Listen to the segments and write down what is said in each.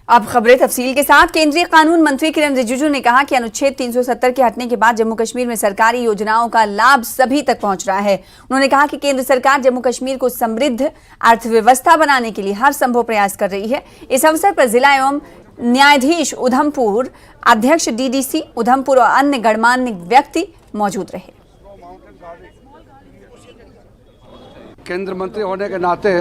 अब खबरें तफसील के साथ। केंद्रीय कानून मंत्री किरण रिजिजू ने कहा कि अनुच्छेद 370 के हटने के बाद जम्मू कश्मीर में सरकारी योजनाओं का लाभ सभी तक पहुंच रहा है। उन्होंने कहा कि केंद्र सरकार जम्मू कश्मीर को समृद्ध अर्थव्यवस्था बनाने के लिए हर संभव प्रयास कर रही है। इस अवसर पर जिला एवं न्यायाधीश उधमपुर, अध्यक्ष डीडीसी उधमपुर और अन्य गणमान्य व्यक्ति मौजूद रहे। केंद्र मंत्री होने के नाते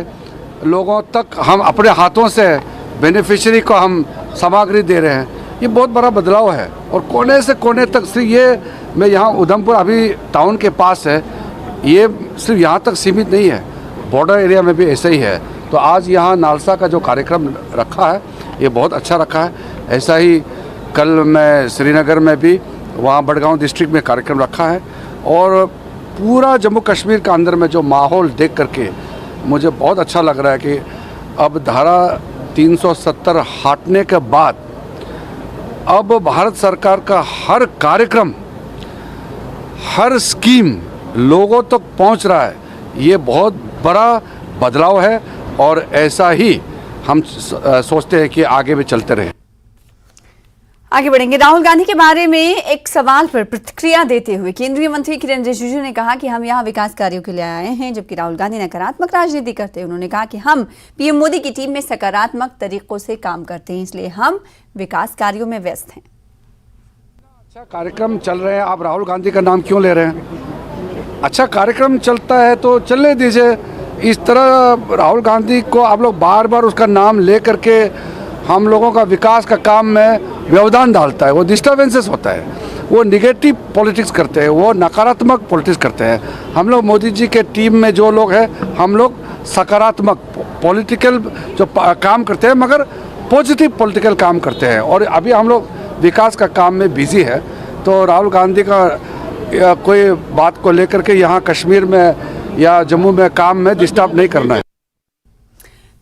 लोगों तक हम अपने हाथों से बेनिफिशियरी को हम सामग्री दे रहे हैं, ये बहुत बड़ा बदलाव है। और कोने से कोने तक सिर्फ ये मैं यहाँ उधमपुर अभी टाउन के पास है, ये सिर्फ यहाँ तक सीमित नहीं है, बॉर्डर एरिया में भी ऐसा ही है। तो आज यहाँ नालसा का जो कार्यक्रम रखा है ये बहुत अच्छा रखा है। ऐसा ही कल मैं श्रीनगर में भी वहाँ बड़गांव डिस्ट्रिक्ट में कार्यक्रम रखा है। और पूरा जम्मू कश्मीर का अंदर में जो माहौल देख करके मुझे बहुत अच्छा लग रहा है कि अब धारा 370 हटने के बाद अब भारत सरकार का हर कार्यक्रम, हर स्कीम लोगों तक पहुंच रहा है। ये बहुत बड़ा बदलाव है और ऐसा ही हम सोचते हैं कि आगे भी चलते रहें। आगे बढ़ेंगे। राहुल गांधी के बारे में एक सवाल पर प्रतिक्रिया देते हुए केंद्रीय मंत्री किरण रिजिजू ने कहा कि हम यहाँ विकास कार्यों के लिए आए हैं, जबकि राहुल गांधी नकारात्मक राजनीति करते हैं। उन्होंने कहा कि हम पीएम मोदी की टीम में सकारात्मक तरीकों से काम करते हैं, इसलिए हम विकास कार्यों में व्यस्त हैं। अच्छा कार्यक्रम चल रहे हैं, आप राहुल गांधी का नाम क्यों ले रहे हैं? अच्छा कार्यक्रम चलता है तो चलने दीजिए। इस तरह राहुल गांधी को आप लोग बार बार उसका नाम ले करके हम लोगों का विकास का काम में व्यवधान डालता है, वो डिस्टर्बेंसेस होता है, वो निगेटिव पॉलिटिक्स करते हैं, वो नकारात्मक पॉलिटिक्स करते हैं। हम लोग मोदी जी के टीम में जो लोग हैं, हम लोग सकारात्मक पॉलिटिकल जो काम करते हैं, मगर पॉजिटिव पॉलिटिकल काम करते हैं। और अभी हम लोग विकास का काम में बिजी है, तो राहुल गांधी का कोई बात को लेकर के यहाँ कश्मीर में या जम्मू में काम में डिस्टर्ब नहीं करना है।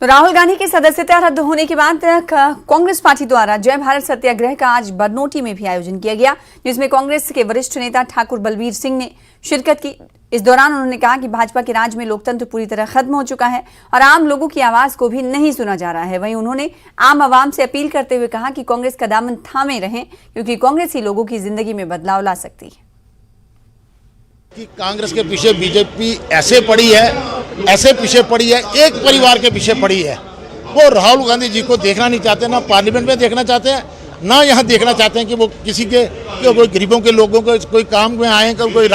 तो राहुल गांधी की सदस्यता रद्द होने के बाद कांग्रेस पार्टी द्वारा जय भारत सत्याग्रह का आज बरनोटी में भी आयोजन किया गया, जिसमें कांग्रेस के वरिष्ठ नेता ठाकुर बलबीर सिंह ने शिरकत की। इस दौरान उन्होंने कहा कि भाजपा के राज में लोकतंत्र पूरी तरह खत्म हो चुका है और आम लोगों की आवाज को भी नहीं सुना जा रहा है। वहीं उन्होंने आम आवाम से अपील करते हुए कहा कि कांग्रेस का दामन थामे रहें, क्योंकि कांग्रेस ही लोगों की जिंदगी में बदलाव ला सकती है। कि कांग्रेस के पीछे बीजेपी ऐसे पड़ी है, ऐसे पीछे पड़ी है, एक परिवार के पीछे पड़ी है। वो राहुल गांधी जी को देखना नहीं चाहते, ना पार्लियामेंट में देखना चाहते हैं, ना यहाँ देखना चाहते हैं कि वो किसी के कोई गरीबों के लोगों को कोई काम में आए, कोई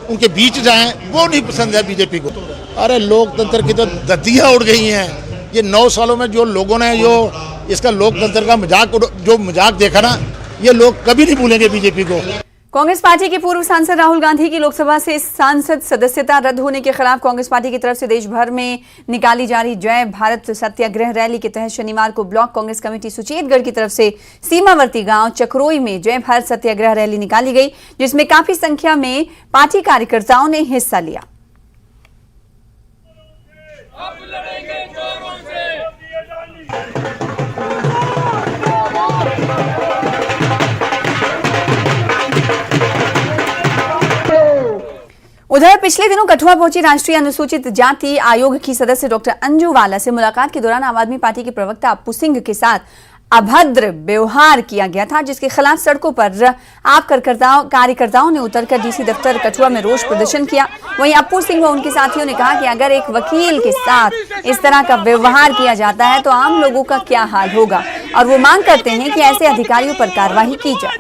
उनके बीच जाएं, वो नहीं पसंद है बीजेपी को। अरे लोकतंत्र की तो दतियाँ उड़ गई हैं। ये 9 सालों में जो लोगों ने जो इसका लोकतंत्र का मजाक देखा ना, ये लोग कभी नहीं भूलेंगे बीजेपी को। कांग्रेस पार्टी के पूर्व सांसद राहुल गांधी की लोकसभा से सांसद सदस्यता रद्द होने के खिलाफ कांग्रेस पार्टी की तरफ से देश भर में निकाली जा रही जय भारत सत्याग्रह रैली के तहत शनिवार को ब्लॉक कांग्रेस कमेटी सुचेतगढ़ की तरफ से सीमावर्ती गांव चकरोई में जय भारत सत्याग्रह रैली निकाली गई, जिसमें काफी संख्या में पार्टी कार्यकर्ताओं ने हिस्सा लिया। उधर पिछले दिनों कठुआ पहुंची राष्ट्रीय अनुसूचित जाति आयोग की सदस्य डॉक्टर अंजू वाला से मुलाकात के दौरान आम आदमी पार्टी के प्रवक्ता अप्पू सिंह के साथ अभद्र व्यवहार किया गया था, जिसके खिलाफ सड़कों पर आप कार्यकर्ताओं ने उतरकर डीसी दफ्तर कठुआ में रोष प्रदर्शन किया। वहीं अप्पू सिंह व उनके साथियों ने कहा कि अगर एक वकील के साथ इस तरह का व्यवहार किया जाता है तो आम लोगों का क्या हाल होगा, और वो मांग करते हैं कि ऐसे अधिकारियों पर कार्रवाई की जाए।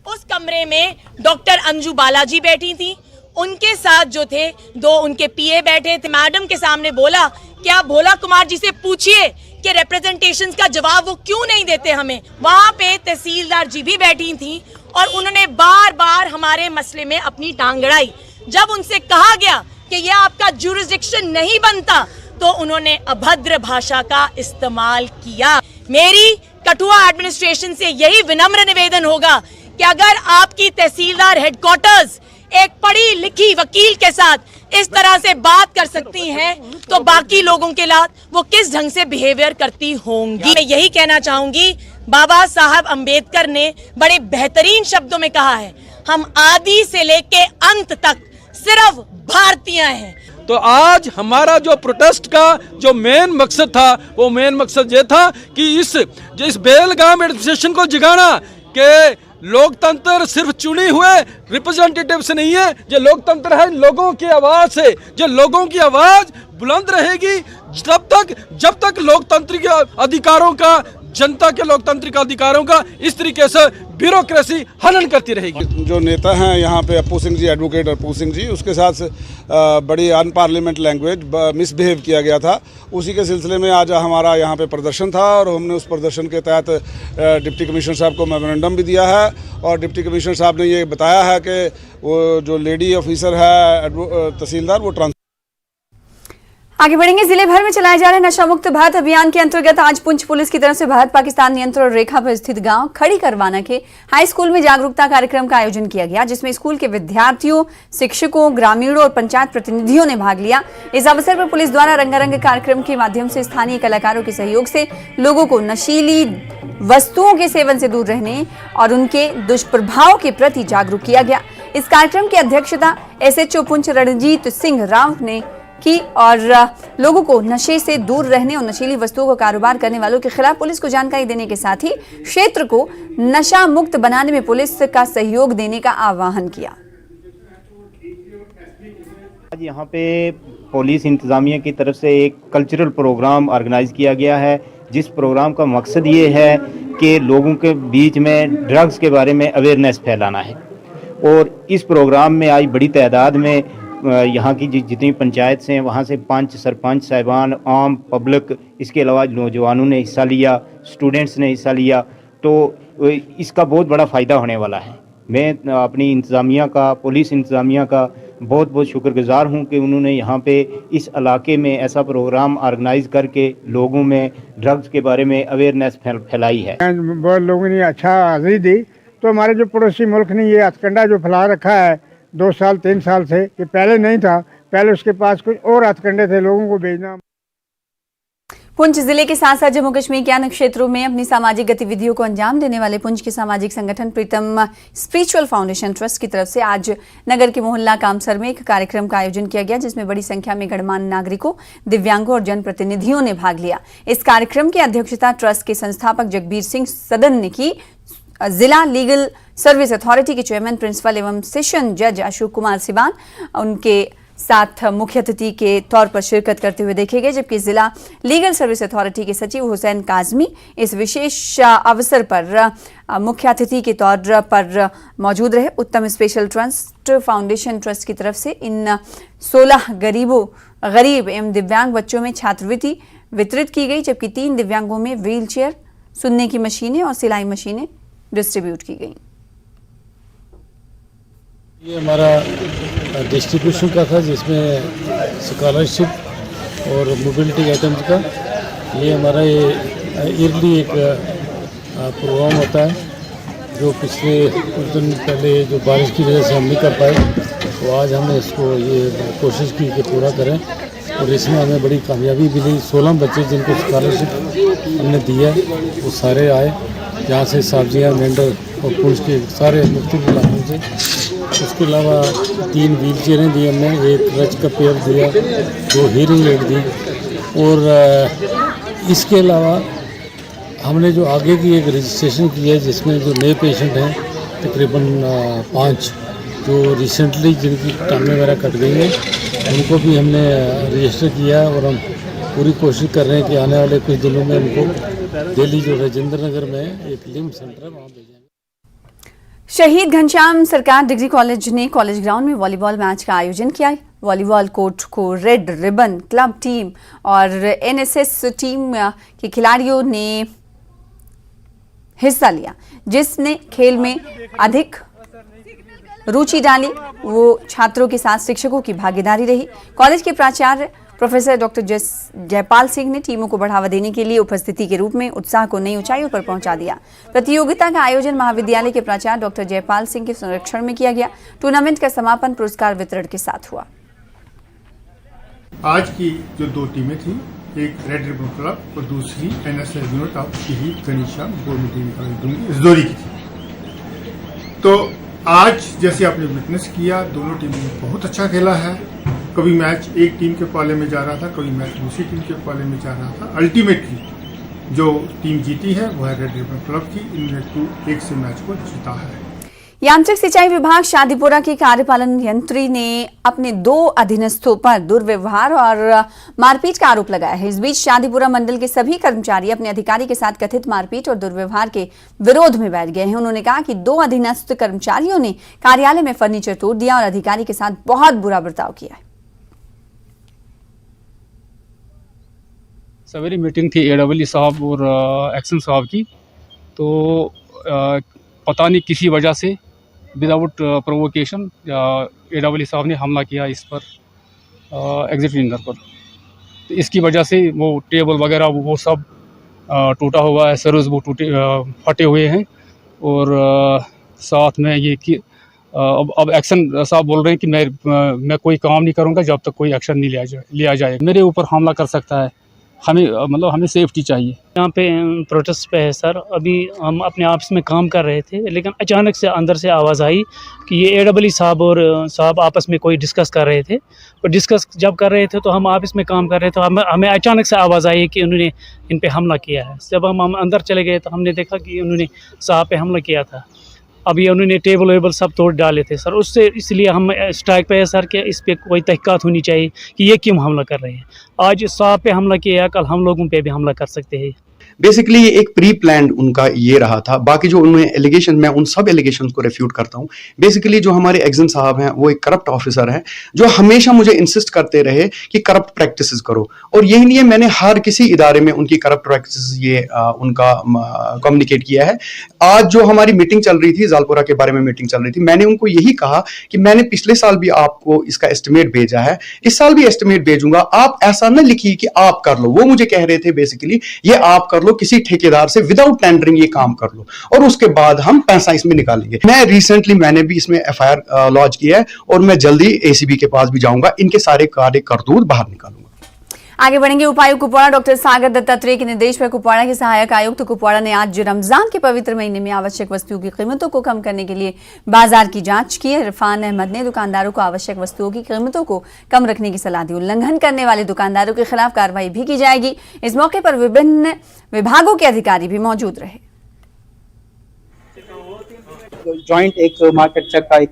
उस कमरे में डॉक्टर अंजू बालाजी बैठी थी, उनके साथ जो थे 2 उनके पीए बैठे थे। मैडम के सामने बोला कि आप भोला कुमार जी से पूछिए कि रिप्रेजेंटेशंस का जवाब वो क्यों नहीं देते हमें। वहां पे तहसीलदार जी भी बैठी थी और उन्होंने बार बार हमारे मसले में अपनी टांग अड़ाई। जब उनसे कहा गया कि ये आपका जुरिस्डिक्शन नहीं बनता, तो उन्होंने अभद्र भाषा का इस्तेमाल किया। मेरी कठुआ एडमिनिस्ट्रेशन से यही विनम्र निवेदन होगा कि अगर आपकी तहसीलदार हेडक्वार्टर्स एक पढ़ी लिखी वकील के साथ इस तरह से बात कर सकती हैं, तो बाकी लोगों के साथ वो किस ढंग से बिहेवियर करती होंगी। मैं यही कहना चाहूंगी, बाबा साहब अंबेडकर ने बड़े बेहतरीन शब्दों में कहा है, हम आदि से लेके अंत तक सिर्फ भारतीय हैं। तो आज हमारा जो प्रोटेस्ट का जो मेन मकसद था, वो मेन मकसद ये था कि इस बेलगाम एडमिनिस्ट्रेशन को जगाना कि लोकतंत्र सिर्फ चुने हुए रिप्रेजेंटेटिव से नहीं है, जो लोकतंत्र है लोगों की आवाज से। जो लोगों की आवाज बुलंद रहेगी जब तक लोकतांत्रिक अधिकारों का, जनता के लोकतांत्रिक अधिकारों का इस तरीके से ब्यूरोक्रेसी हनन करती रहेगी। जो नेता हैं यहाँ पे अप्पू सिंह जी, एडवोकेट अप्पू सिंह जी, उसके साथ बड़ी अनपार्लियामेंट लैंग्वेज मिसबिहेव किया गया था। उसी के सिलसिले में आज हमारा यहाँ पे प्रदर्शन था और हमने उस प्रदर्शन के तहत डिप्टी कमिश्नर साहब को मेमोरेंडम भी दिया है और डिप्टी कमिश्नर साहब ने ये बताया है कि वो जो लेडी ऑफिसर है तहसीलदार, वो ट्रांसफर। आगे बढ़ेंगे। जिले भर में चलाए जा रहे नशा मुक्त भारत अभियान के अंतर्गत आज पुंछ पुलिस की तरफ से भारत पाकिस्तान नियंत्रण रेखा पर स्थित गांव खड़ी करवाना के हाई स्कूल में जागरूकता कार्यक्रम का आयोजन किया गया, जिसमें स्कूल के विद्यार्थियों, शिक्षकों, ग्रामीणों और पंचायत प्रतिनिधियों ने भाग लिया। इस अवसर पर पुलिस द्वारा रंगारंग कार्यक्रम के माध्यम से स्थानीय कलाकारों के सहयोग से लोगों को नशीली वस्तुओं के सेवन से दूर रहने और उनके दुष्प्रभाव के प्रति जागरूक किया गया। इस कार्यक्रम की अध्यक्षता SHO पुंछ रणजीत सिंह राव ने की और लोगों को नशे से दूर रहने और नशीली वस्तुओं का कारोबार करने वालों के खिलाफ पुलिस को जानकारी देने के साथ ही क्षेत्र को नशा मुक्त बनाने में पुलिस का सहयोग देने का आह्वान किया। आज यहाँ पे पुलिस इंतजामिया की तरफ से एक कल्चरल प्रोग्राम ऑर्गेनाइज किया गया है, जिस प्रोग्राम का मकसद ये है कि लोगों के बीच में ड्रग्स के बारे में अवेयरनेस फैलाना है। और इस प्रोग्राम में आज बड़ी तादाद में यहाँ की जितनी पंचायत से हैं वहाँ से पंच, सरपंच साहिबान, आम पब्लिक, इसके अलावा नौजवानों ने हिस्सा लिया, स्टूडेंट्स ने हिस्सा लिया, तो इसका बहुत बड़ा फ़ायदा होने वाला है। मैं अपनी इंतज़ामिया का, पुलिस इंतज़ामिया का बहुत बहुत शुक्रगुजार हूँ कि उन्होंने यहाँ पे इस इलाके में ऐसा प्रोग्राम ऑर्गेनाइज करके लोगों में ड्रग्स के बारे में अवेयरनेस फैलाई है। बहुत लोगों ने अच्छा हाजिरी दी। तो हमारे जो पड़ोसी मुल्क ने ये हथकंडा जो फैला रखा है 2 साल 3 साल से, ये पहले नहीं था, पहले उसके पास कुछ और हथकंडे थे लोगों को भेजना। पुंछ जिले के साथ साथ जम्मू कश्मीर के अन्य क्षेत्रों में अपनी सामाजिक गतिविधियों को अंजाम देने वाले पुंछ के सामाजिक संगठन प्रीतम स्पिरिचुअल फाउंडेशन ट्रस्ट की तरफ से आज नगर के मोहल्ला कामसर में एक कार्यक्रम का आयोजन किया गया, जिसमें बड़ी संख्या में गणमान्य नागरिकों, दिव्यांगों और जनप्रतिनिधियों ने भाग लिया। इस कार्यक्रम की अध्यक्षता ट्रस्ट के संस्थापक जगबीर सिंह सदन ने की। जिला लीगल सर्विस अथॉरिटी के चेयरमैन, प्रिंसिपल एवं सेशन जज अशोक कुमार सिवान उनके साथ मुख्य अतिथि के तौर पर शिरकत करते हुए देखे गए, जबकि जिला लीगल सर्विस अथॉरिटी के सचिव हुसैन काजमी इस विशेष अवसर पर मुख्य अतिथि के तौर पर मौजूद रहे। उत्तम स्पेशल ट्रस्ट फाउंडेशन ट्रस्ट की तरफ से इन 16 गरीब एवं दिव्यांग बच्चों में छात्रवृत्ति वितरित की गई, जबकि 3 दिव्यांगों में व्हील चेयर, सुनने की मशीनें और सिलाई मशीनें डिस्ट्रीब्यूट की गई। ये हमारा डिस्ट्रीब्यूशन का था, जिसमें स्कॉलरशिप और मोबिलिटी आइटम्स का ये हमारा ईयरली एक प्रोग्राम होता है, जो पिछले कुछ दिन पहले जो बारिश की वजह से हम नहीं कर पाए, तो आज हमने इसको ये कोशिश की कि पूरा करें और इसमें हमें बड़ी कामयाबी मिली। 16 बच्चे जिनको स्कॉलरशिप हमने दिया वो सारे आए, जहाँ से सब्जियाँ, मेंढर और पुलिस के सारे मुख्तलिफ इलाकों से। उसके अलावा 3 व्हील चेयरें दी हमने, 1 रच का पेयर दिया, 2 हीयरिंग एड दी और इसके अलावा हमने जो आगे की एक रजिस्ट्रेशन की है, जिसमें जो नए पेशेंट हैं तकरीबन 5 जो रिसेंटली जिनकी टांगें वगैरह कट गई हैं, उनको भी हमने रजिस्टर किया और हम पूरी कोशिश कर रहे हैं कि आने वाले कुछ दिनों में उनको दिल्ली जो राजेंद्र नगर में एक लिम्ब सेंटर है वहाँ भेजेंगे। शहीद घनश्याम सरकार डिग्री कॉलेज ने कॉलेज ग्राउंड में वॉलीबॉल मैच का आयोजन किया। वॉलीबॉल कोर्ट को रेड रिबन क्लब टीम और NSS टीम के खिलाड़ियों ने हिस्सा लिया। जिसने खेल में अधिक रुचि डाली वो छात्रों के साथ शिक्षकों की भागीदारी रही। कॉलेज के प्राचार्य प्रोफेसर डॉक्टर जयपाल सिंह ने टीमों को बढ़ावा देने के लिए उपस्थिति के रूप में उत्साह को नई ऊंचाइयों पर पहुंचा दिया। प्रतियोगिता का आयोजन महाविद्यालय के प्राचार्य डॉक्टर जयपाल सिंह के संरक्षण में किया गया। टूर्नामेंट का समापन पुरस्कार वितरण के साथ हुआ। आज की जो 2 टीमें थी, एक रेड रिबन क्लब और दूसरी NSS यूनिट ऑफ शहीद घनश्याम गवर्नमेंट इजदौरी की थी। तो आज जैसे आपने विटनेस किया, दोनों टीमों ने बहुत अच्छा खेला है कभी मैच एक टीम के पाले में जा रहा था, कभी मैच दूसरी टीम के पाले में जा रहा था। अल्टीमेटली जो टीम जीती है वो है रेड रिबन क्लब की। इन्होंने 2-1 से मैच को जीता है। यांत्रिक सिंचाई विभाग शादीपुरा के कार्यपालन यंत्री ने अपने 2 अधीनस्थों पर दुर्व्यवहार और मारपीट का आरोप लगाया है। इस बीच शादीपुरा मंडल के सभी कर्मचारी अपने अधिकारी के साथ कथित मारपीट और दुर्व्यवहार के विरोध में बैठ गए हैं। उन्होंने कहा कि 2 अधीनस्थ कर्मचारियों ने कार्यालय में फर्नीचर तोड़ दिया और अधिकारी के साथ बहुत बुरा बर्ताव किया है। सवेरे मीटिंग थी एडब्ल्यू साहब और एक्शन साहब की, तो पता नहीं किसी वजह से विदाउट प्रोवोकेशन एडब्ल्यू साहब ने हमला किया इस पर एग्जीक्यूटिव पर। तो इसकी वजह से वो टेबल वगैरह वो सब टूटा हुआ है, सर्विस वो फटे हुए हैं। और साथ में ये कि अब एक्शन साहब बोल रहे हैं कि मैं कोई काम नहीं करूंगा जब तक कोई एक्शन नहीं लिया जाए। मेरे ऊपर हमला कर सकता है। हमें सेफ्टी चाहिए। यहाँ पे प्रोटेस्ट पे है सर। अभी हम अपने आपस में काम कर रहे थे, लेकिन अचानक से अंदर से आवाज़ आई कि ये एडब्ल्यू साहब और साहब आपस में कोई डिस्कस कर रहे थे। और डिस्कस जब कर रहे थे तो हम आपस में काम कर रहे थे, तो हमें अचानक से आवाज़ आई कि उन्होंने इन पे हमला किया है। जब हम अंदर चले गए तो हमने देखा कि उन्होंने साहब पे हमला किया था। अब ये उन्होंने टेबल वेबल सब तोड़ डाले थे सर। उससे इसलिए हम स्ट्राइक पे है सर कि इस पे कोई तहकीकात होनी चाहिए कि ये क्यों हमला कर रहे हैं। आज साहब पे हमला किया, कल हम लोगों पे भी हमला कर सकते हैं। बेसिकली ये एक प्री प्लान्ड उनका ये रहा था। बाकी जो उन्होंने एलिगेशन, मैं उन सब एलिगेशन को रेफ्यूट करता हूँ। बेसिकली जो हमारे एग्जन साहब हैं वो एक करप्ट ऑफिसर हैं जो हमेशा मुझे इंसिस्ट करते रहे कि करप्ट प्रैक्टिसेस करो, और यही नहीं है, मैंने हर किसी इदारे में उनकी करप्ट प्रैक्टिसेस ये उनका कम्युनिकेट किया है। आज जो हमारी मीटिंग चल रही थी, जालपुरा के बारे में मीटिंग चल रही थी, मैंने उनको यही कहा कि मैंने पिछले साल भी आपको इसका एस्टिमेट भेजा है, इस साल भी एस्टिमेट भेजूंगा। आप ऐसा न लिखिए कि आप कर लो। वो मुझे कह रहे थे बेसिकली ये आप कर लो, किसी ठेकेदार से विदाउट टेंडरिंग ये काम कर लो और उसके बाद हम पैसा इसमें निकालेंगे। मैंने भी इसमें एफआईआर लॉन्च किया है और मैं जल्दी एसीबी के पास भी जाऊंगा, इनके सारे कार्य करतूत बाहर निकालूंगा। आगे बढ़ेंगे। उपायुक्त कुपवाड़ा डॉक्टर सागर दत्तात्रेय के निर्देश पर कुपवाड़ा के सहायक आयुक्त कुपवाड़ा ने आज रमजान के पवित्र महीने में आवश्यक वस्तुओं की कीमतों को कम करने के लिए बाजार की जांच की। इरफान अहमद ने दुकानदारों को आवश्यक वस्तुओं की कीमतों को कम रखने की सलाह दी। उल्लंघन करने वाले दुकानदारों के खिलाफ कार्रवाई भी की जाएगी। इस मौके पर विभिन्न विभागों के अधिकारी भी मौजूद रहे। जॉइंट एक मार्केट चेक का एक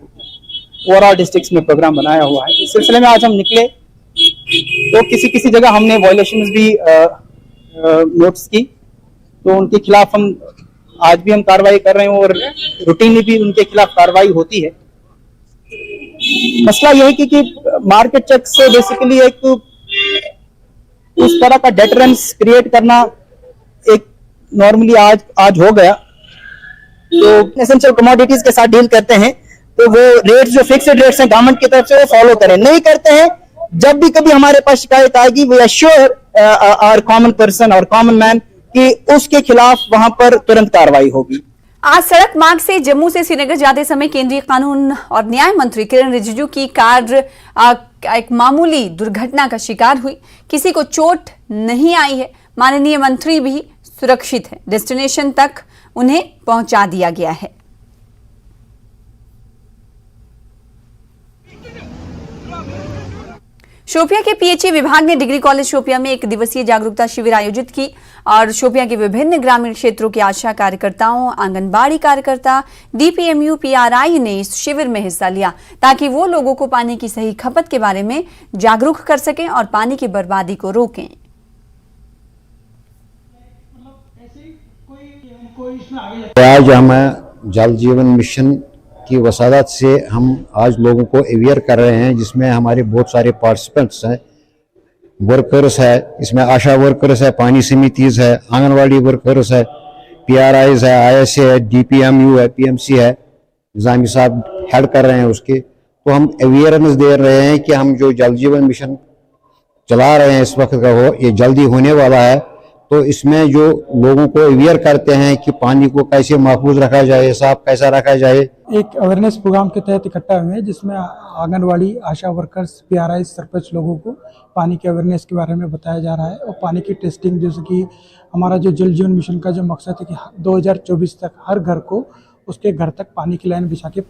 ओवरऑल डिस्ट्रिक्ट में प्रोग्राम बनाया हुआ है। इस सिलसिले में आज हम निकले तो किसी जगह हमने वायलेशंस भी नोटिस की, तो उनके खिलाफ हम आज भी कार्रवाई कर रहे हैं और रूटीनली भी उनके खिलाफ कार्रवाई होती है। मसला यह है कि मार्केट चेक से बेसिकली एक उस तरह का डेटरेंस क्रिएट करना एक नॉर्मली आज हो गया। तो एसेंशियल कमोडिटीज के साथ डील करते हैं तो वो रेट्स जो फिक्स्ड रेट्स हैं गवर्नमेंट की तरफ से वो फॉलो करें। नहीं करते हैं, जब भी कभी हमारे पास शिकायत आएगी we assure our common person और कॉमन मैन कि उसके खिलाफ वहां पर तुरंत कार्रवाई होगी। आज सड़क मार्ग से जम्मू से श्रीनगर जाते समय केंद्रीय कानून और न्याय मंत्री किरण रिजिजू की कार एक मामूली दुर्घटना का शिकार हुई। किसी को चोट नहीं आई है। माननीय मंत्री भी सुरक्षित है। डेस्टिनेशन तक उन्हें पहुंचा दिया गया है। शोपिया के पीएचई विभाग ने डिग्री कॉलेज शोपिया में 1 दिवसीय जागरूकता शिविर आयोजित की और शोपिया के विभिन्न ग्रामीण क्षेत्रों के आशा कार्यकर्ताओं, आंगनबाड़ी कार्यकर्ता, डीपीएमयू, पीआरआई ने इस शिविर में हिस्सा लिया ताकि वो लोगों को पानी की सही खपत के बारे में जागरूक कर सकें और पानी की बर्बादी को रोकें। आज हम जल जीवन मिशन की वसादत से हम आज लोगों को अवेयर कर रहे हैं, जिसमें हमारे बहुत सारे पार्टिसिपेंट्स हैं, वर्कर्स है, इसमें आशा वर्कर्स है, पानी समितिज है, आंगनवाड़ी वर्कर्स है, पीआरआईज है, आईएसए है, डीपीएमयू है, पीएमसी है, निजामी साहब हेड कर रहे हैं उसके। तो हम अवेयरनेस दे रहे हैं कि हम जो जल जीवन मिशन चला रहे हैं इस वक्त का हो, ये जल्दी होने वाला है। तो इसमें जो लोगों को अवेयर करते हैं कि पानी को कैसे महफूज रखा जाए, साफ कैसा रखा जाए। एक अवेयरनेस प्रोग्राम के तहत इकट्ठा हुए हैं जिसमें आंगनवाड़ी, आशा वर्कर्स, पीआरआई, सरपंच लोगों को पानी के अवेयरनेस के बारे में बताया जा रहा है और पानी की टेस्टिंग, जैसे कि हमारा जो जल जीवन मिशन का जो मकसद है कि 2024 तक हर घर को उसके घर तक पानी की लाइन बिछा के।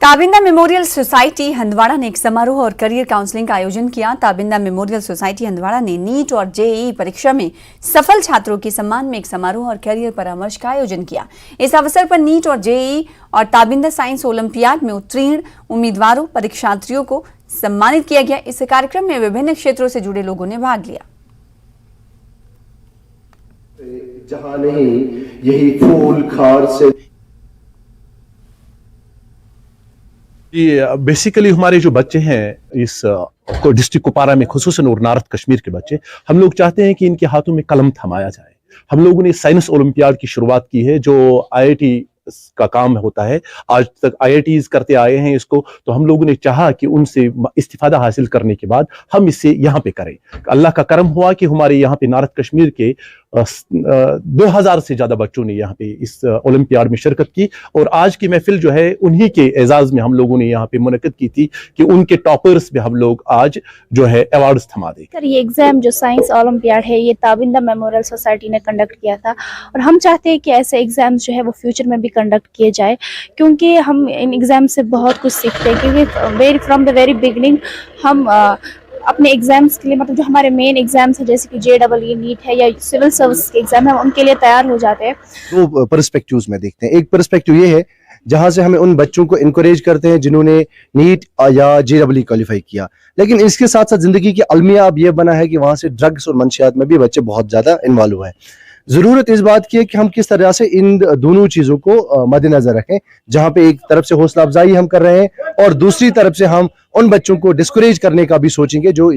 ताबिंदा मेमोरियल सोसाइटी हंदवाड़ा ने एक समारोह और करियर काउंसलिंग का आयोजन किया। ताबिंदा मेमोरियल सोसाइटी हंदवाड़ा ने नीट और जेईई परीक्षा में सफल छात्रों के सम्मान में एक समारोह और करियर परामर्श का आयोजन किया। इस अवसर पर नीट और जेईई और ताबिंदा साइंस ओलंपियाड में उत्तीर्ण उम्मीदवारों परीक्षार्थियों को सम्मानित किया गया। इस कार्यक्रम में विभिन्न क्षेत्रों से जुड़े लोगों ने भाग लिया। जहां नहीं यही फूल खार से बेसिकली हमारे जो बच्चे हैं इस डिस्ट्रिक्ट कुपवारा में खुसूसन और नॉर्थ कश्मीर के बच्चे, हम लोग चाहते हैं कि इनके हाथों में कलम थमाया जाए। हम लोगों ने साइंस ओलंपियाड की शुरुआत की है जो IIT का काम होता है, आज तक IITs करते आए हैं इसको, तो हम लोगों ने चाहा कि उनसे इस्तिफादा हासिल करने के बाद हम इससे यहाँ पे करें। अल्लाह का करम हुआ कि हमारे यहाँ पे नॉर्थ कश्मीर के 2000 से ज्यादा बच्चों ने यहाँ पे इस ओलंपियाड में शिरकत की और आज की महफिल जो है उन्हीं के एजाज में हम लोगों ने यहाँ पे मुनक्किद की थी कि उनके टॉपर्स में हम लोग आज जो है अवार्ड्स थमा दें। सर, ये एग्जाम जो साइंस ओलंपियाड है ये ताबिंदा मेमोरियल सोसाइटी ने कंडक्ट किया था और हम चाहते हैं कि ऐसे एग्जाम्स जो है वो फ्यूचर में भी कंडक्ट किए जाए, क्योंकि हम इन एग्जाम से बहुत कुछ सीखते हैं। क्योंकि फ्रॉम द वेरी बिगनिंग हम अपने एग्जाम्स के लिए, मतलब जो हमारे मेन एग्जाम्स है जैसे कि JEE नीट है या सिविल सर्विस के एग्जाम है, उनके लिए तैयार हो जाते हैं। दो पर्सपेक्टिव्स में देखते हैं। एक पर्सपेक्टिव ये है जहां से हमें उन बच्चों को इनकरेज करते हैं जिन्होंने नीट या JEE क्वालिफाई किया, लेकिन इसके साथ साथ जिंदगी की अलमिया अब यह बना है कि वहां से ड्रग्स और मंशियात में भी बच्चे बहुत ज्यादा इन्वॉल्व हुए हैं। जरूरत इस बात की है कि हम किस तरह से इन दोनों चीजों को मद्देनजर रखें, जहां पे एक तरफ से हौसला अफजाई हम कर रहे हैं और दूसरी तरफ से हम उन बच्चों को डिस्करेज करने का भी सोचेंगे जो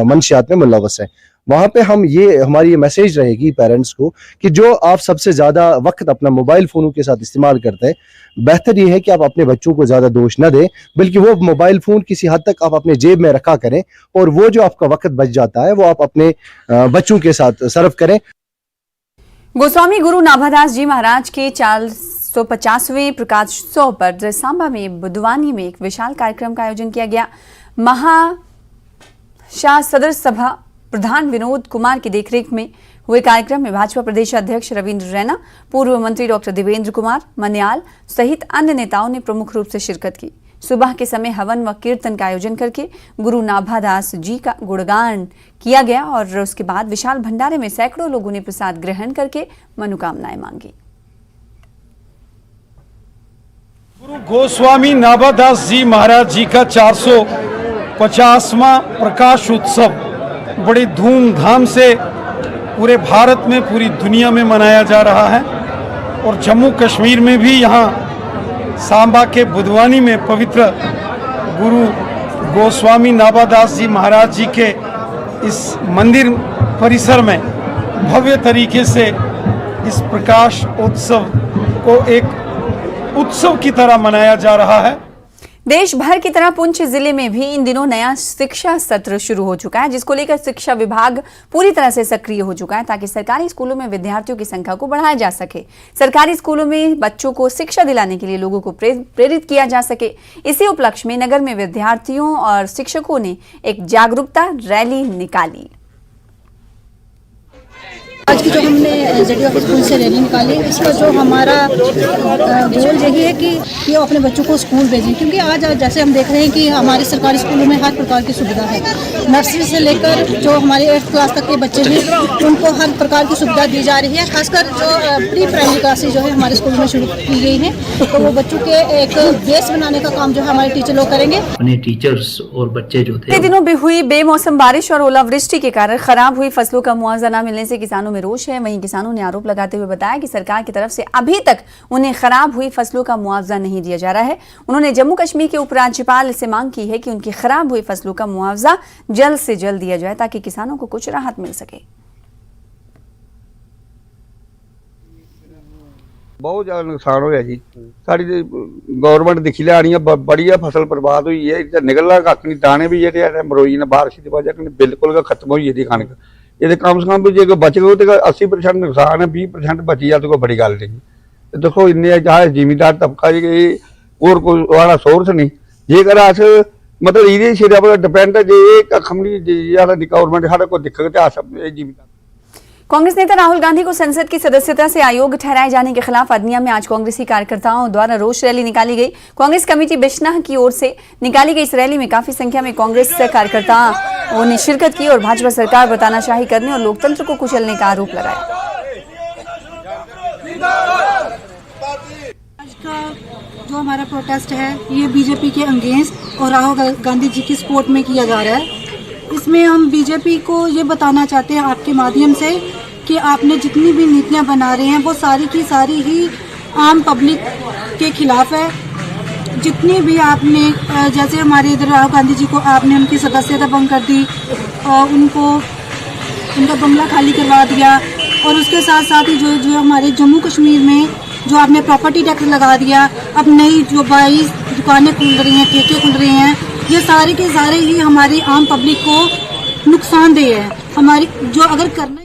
मंशियात में मुलव्वस है। वहां पे हमारी ये मैसेज रहेगी पेरेंट्स को कि जो आप सबसे ज्यादा वक्त अपना मोबाइल फोनों के साथ इस्तेमाल करते हैं, बेहतर ये है कि आप अपने बच्चों को ज्यादा दोष न दें, बल्कि वो मोबाइल फोन किसी हद तक आप अपने जेब में रखा करें और वो जो आपका वक्त बच जाता है वो आप अपने बच्चों के साथ सर्व करें। गोस्वामी गुरु नाभादास जी महाराज के 450वें प्रकाशोत्सव पर सांबा में बुधवानी में एक विशाल कार्यक्रम का आयोजन किया गया। महाशाह सदर सभा प्रधान विनोद कुमार की देखरेख में हुए कार्यक्रम में भाजपा प्रदेश अध्यक्ष रविंद्र रैना, पूर्व मंत्री डॉक्टर देवेंद्र कुमार मन्याल सहित अन्य नेताओं ने प्रमुख रूप से शिरकत की। सुबह के समय हवन व कीर्तन का आयोजन करके गुरु नाभादास जी का गुणगान किया गया और उसके बाद विशाल भंडारे में सैकड़ों लोगों ने प्रसाद ग्रहण करके मनोकामनाएं मांगी। गुरु गोस्वामी नाभादास जी महाराज जी का 450वां प्रकाश उत्सव बड़ी धूमधाम से पूरे भारत में, पूरी दुनिया में मनाया जा रहा है और जम्मू कश्मीर में भी यहाँ सांबा के बुधवानी में पवित्र गुरु गोस्वामी नाभादास जी महाराज जी के इस मंदिर परिसर में भव्य तरीके से इस प्रकाश उत्सव को एक उत्सव की तरह मनाया जा रहा है। देश भर की तरह पुंछ जिले में भी इन दिनों नया शिक्षा सत्र शुरू हो चुका है, जिसको लेकर शिक्षा विभाग पूरी तरह से सक्रिय हो चुका है ताकि सरकारी स्कूलों में विद्यार्थियों की संख्या को बढ़ाया जा सके। सरकारी स्कूलों में बच्चों को शिक्षा दिलाने के लिए लोगों को प्रेरित किया जा सके। इसी उपलक्ष्य में नगर में विद्यार्थियों और शिक्षकों ने एक जागरूकता रैली निकाली। आज की जो हमने ZDO स्कूल से रैली निकाली, इसका जो हमारा गोल यही है कि वो अपने बच्चों को स्कूल भेजें, क्योंकि आज जैसे हम देख रहे हैं कि हमारे सरकारी स्कूलों में हर प्रकार की सुविधा है। नर्सरी से लेकर जो हमारे 8th क्लास तक के बच्चे हैं उनको हर प्रकार की सुविधा दी जा रही है। खासकर जो प्री प्राइमरी क्लासेज जो है हमारे स्कूल में शुरू की गई हैं, तो वो बच्चों के एक बेस बनाने का काम जो है हमारे टीचर लोग करेंगे। अपने टीचर्स और बच्चे जो थे, दिनों भी हुई बेमौसम बारिश और ओलावृष्टि के कारण खराब हुई फसलों का मुआवजा न मिलने से किसानों में रोष है। वहीं किसानों ने आरोप लगाते हुए बताया कि सरकार की तरफ से अभी तक उन्हें खराब हुई फसलों का मुआवजा नहीं दिया जा रहा है। उन्होंने जम्मू कश्मीर के उपराज्यपाल से मांग की है कि उनकी खराब हुई फसलों का मुआवजा जल्द से जल्द दिया जाए ताकि किसानों को कुछ राहत मिल सके। बहुत ज्यादा नुकसान होया जी। साड़ी गवर्नमेंट दिखी लै आनी बड़ी फसल बर्बाद हुई है, निकलना कक्ख नहीं, दाने भी जेह्ड़े मरोई ने बारिश की वजह कन्नै बिल्कुल खत्म हो गेदी कनक। ये कम से कम भी जो बच गए तो 80% नुकसान है, 20% बची जाए तो कोई बड़ी गल नहीं। देखो इन्ने जिमीदार तबका और कोई वाला सोर्स नहीं, जेकर अस मतलब ये सिरे पर डिपेंड जे कक्ख नहीं गवर्नमेंट साढ़े को दिक्कत जिमीदार। कांग्रेस नेता राहुल गांधी को संसद की सदस्यता से अयोग्य ठहराए जाने के खिलाफ अदनिया में आज कांग्रेसी कार्यकर्ताओं द्वारा रोष रैली निकाली गई। कांग्रेस कमेटी बिश्नाह की ओर से निकाली गई इस रैली में काफी संख्या में कांग्रेस कार्यकर्ताओं ने शिरकत की और भाजपा सरकार बतानाशाही करने और लोकतंत्र को कुचलने का आरोप लगाया। आज का जो हमारा प्रोटेस्ट है ये बीजेपी के अगेंस्ट और राहुल गांधी जी की सपोर्ट में किया जा रहा है। इसमें हम बीजेपी को ये बताना चाहते हैं आपके माध्यम से कि आपने जितनी भी नीतियां बना रहे हैं वो सारी की सारी ही आम पब्लिक के खिलाफ है। जितनी भी आपने जैसे हमारे इधर राहुल गांधी जी को आपने उनकी सदस्यता भंग कर दी और उनको उनका बंगला खाली करवा दिया और उसके साथ साथ ही जो हमारे जम्मू कश्मीर में जो आपने प्रॉपर्टी टैक्स लगा दिया, अब नई जो 22 दुकानें खुल रही हैं, ठेके खुल रहे हैं, ये सारे के सारे ही हमारी आम पब्लिक को नुकसानदेह है। हमारी जो अगर करना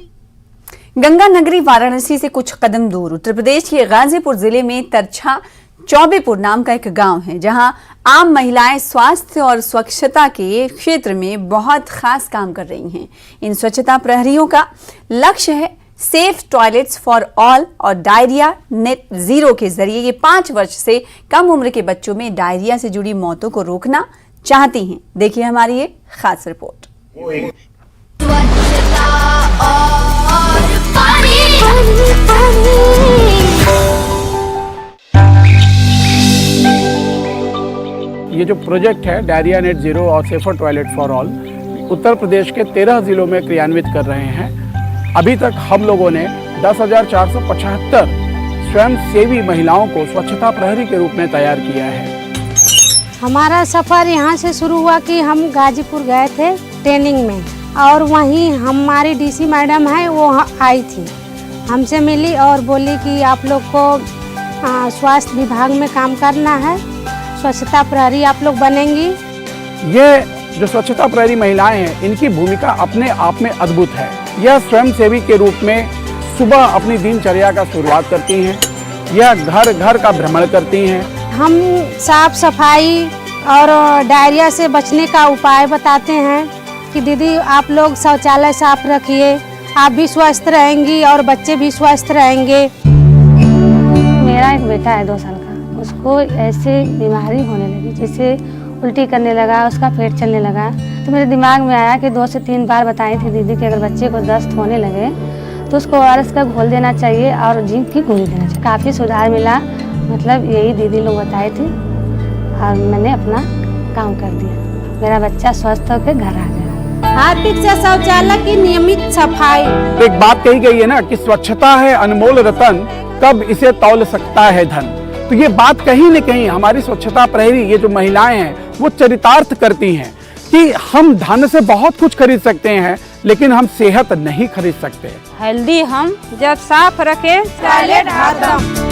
गंगा नगरी वाराणसी से कुछ कदम दूर उत्तर प्रदेश के गाजीपुर जिले में तरछा चौबेपुर नाम का एक गांव है, जहां आम महिलाएं स्वास्थ्य और स्वच्छता के क्षेत्र में बहुत खास काम कर रही हैं। इन स्वच्छता प्रहरियों का लक्ष्य है सेफ टॉयलेट्स फॉर ऑल और डायरिया नेट जीरो के जरिए ये 5 वर्ष से कम उम्र के बच्चों में डायरिया से जुड़ी मौतों को रोकना चाहती हैं। देखिए हमारी ये खास रिपोर्ट। ये जो प्रोजेक्ट है डायरिया नेट जीरो और safer toilet for all Uttar Pradesh के 13 जिलों में क्रियान्वित कर रहे हैं। अभी तक हम लोगों ने 10,475 स्वयंसेवी महिलाओं को स्वच्छता प्रहरी के रूप में तैयार किया है। हमारा सफ़र यहाँ से शुरू हुआ कि हम गाजीपुर गए थे ट्रेनिंग में और वहीं हमारी डीसी मैडम है वो आई थी, हमसे मिली और बोली कि आप लोग को स्वास्थ्य विभाग में काम करना है, स्वच्छता प्रहरी आप लोग बनेंगी। ये जो स्वच्छता प्रहरी महिलाएं हैं इनकी भूमिका अपने आप में अद्भुत है। यह स्वयंसेवी के रूप में सुबह अपनी दिनचर्या का शुरुआत करती हैं, यह घर घर का भ्रमण करती हैं। हम साफ सफाई और डायरिया से बचने का उपाय बताते हैं कि दीदी आप लोग शौचालय साफ रखिए, आप भी स्वस्थ रहेंगी और बच्चे भी स्वस्थ रहेंगे। मेरा एक बेटा है 2 साल का, उसको ऐसे बीमारी होने लगी जैसे उल्टी करने लगा, उसका पेट चलने लगा। तो मेरे दिमाग में आया कि 2 से 3 बार बताई थी दीदी कि अगर बच्चे को दस्त होने लगे तो उसको ORS का घोल देना चाहिए और जिंक की गोली देना चाहिए। काफ़ी सुधार मिला, मतलब यही दीदी लोग बताए थे और मैंने अपना काम कर दिया। मेरा बच्चा स्वस्थ होकर घर आ गया। हार्पिक से शौचालय की नियमित सफाई। एक बात कही गई है ना कि स्वच्छता है अनमोल रतन, कब इसे तौल सकता है धन। तो ये बात कहीं न कहीं हमारी स्वच्छता प्रहरी ये जो महिलाएं हैं वो चरितार्थ करती हैं कि हम धन से बहुत कुछ खरीद सकते हैं लेकिन हम सेहत नहीं खरीद सकते। हेल्दी हम जब साफ रखें टॉयलेट हरदम।